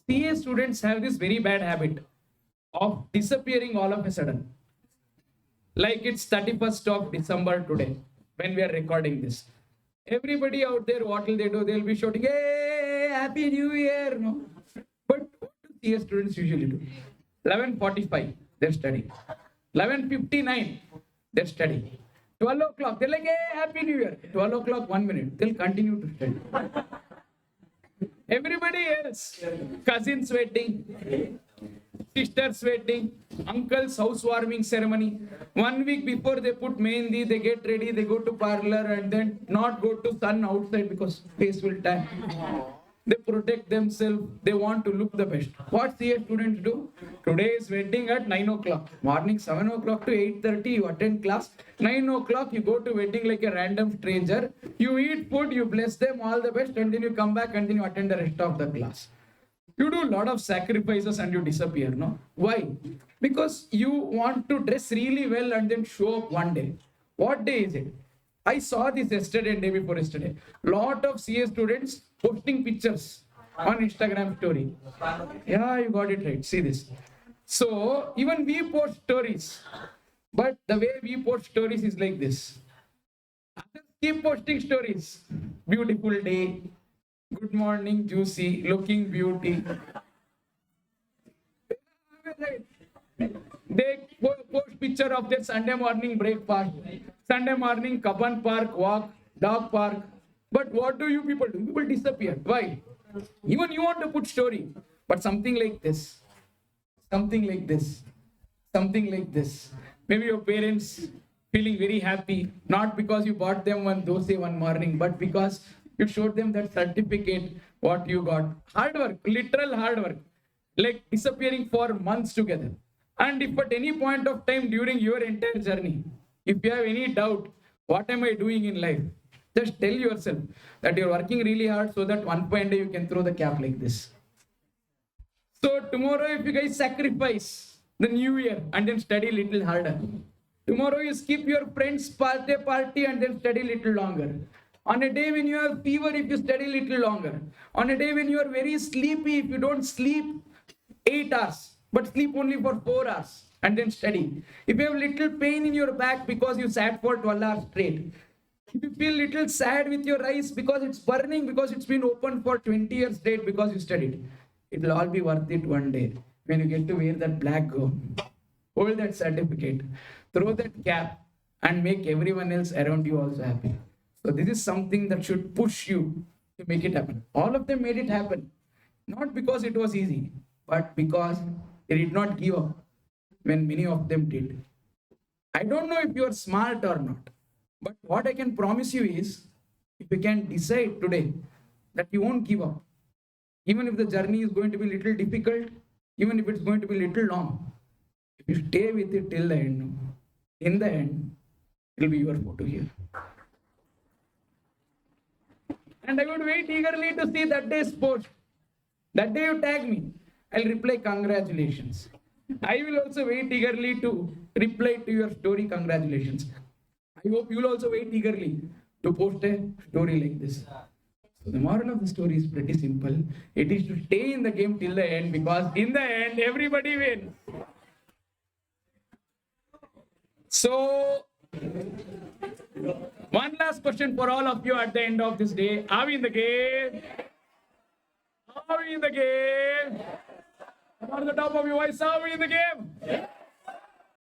CA students have this very bad habit of disappearing all of a sudden. Like it's 31st of December today when we are recording this. Everybody out there, what will they do? They'll be shouting, "Hey, Happy New Year!" No? But what do CA students usually do? 11:45, they're studying. 11:59, they're studying. 12 o'clock, they're like, "Hey, Happy New Year!" 12 o'clock, 1 minute, they'll continue to study. Everybody else, cousins wedding, sister's wedding, uncle's housewarming ceremony. 1 week before they put mehendi, they get ready, they go to parlor and then not go to sun outside because face will tan. They protect themselves. They want to look the best. What CA students do? Today is wedding at 9 o'clock. Morning 7 o'clock to 8:30, you attend class. 9 o'clock, you go to wedding like a random stranger. You eat food, you bless them, all the best, and then you come back and then you attend the rest of the class. You do a lot of sacrifices and you disappear, no? Why? Because you want to dress really well and then show up one day. What day is it? I saw this yesterday and day before yesterday. Lot of CA students posting pictures on Instagram story. Yeah, you got it right. See this. So even we post stories, but the way we post stories is like this. Others keep posting stories. Beautiful day. Good morning, juicy, looking beauty. They post picture of their Sunday morning breakfast, Sunday morning Kapan Park walk, dog park. But what do you people do? People disappear. Why? Even you want to put story, but something like this, something like this, something like this. Maybe your parents feeling very happy, not because you bought them one dosa one morning, but because you showed them that certificate, what you got. Hard work, literal hard work, like disappearing for months together. And if at any point of time during your entire journey, if you have any doubt, what am I doing in life? Just tell yourself that you're working really hard so that one point you can throw the cap like this. So tomorrow, if you guys sacrifice the new year and then study little harder, tomorrow you skip your friend's party and then study little longer. On a day when you have fever, if you study little longer. On a day when you are very sleepy, if you don't sleep 8 hours, but sleep only for 4 hours and then study. If you have little pain in your back because you sat for 12 hours straight. If you feel little sad with your eyes because it's burning, because it's been open for 20 years straight because you studied. It will all be worth it one day when you get to wear that black gown, hold that certificate, throw that cap and make everyone else around you also happy. So this is something that should push you to make it happen. All of them made it happen. Not because it was easy, but because they did not give up when many of them did. I don't know if you are smart or not, but what I can promise you is, if you can decide today that you won't give up, even if the journey is going to be a little difficult, even if it's going to be a little long, if you stay with it till the end, in the end, it will be your photo here. And I would wait eagerly to see that day's post. That day you tag me, I'll reply congratulations. I will also wait eagerly to reply to your story congratulations. I hope you'll also wait eagerly to post a story like this. So the moral of the story is pretty simple. It is to stay in the game till the end, because in the end, everybody wins. So, one last question for all of you at the end of this day. Are we in the game? Are we in the game? Come on the top of your voice, are we in the game?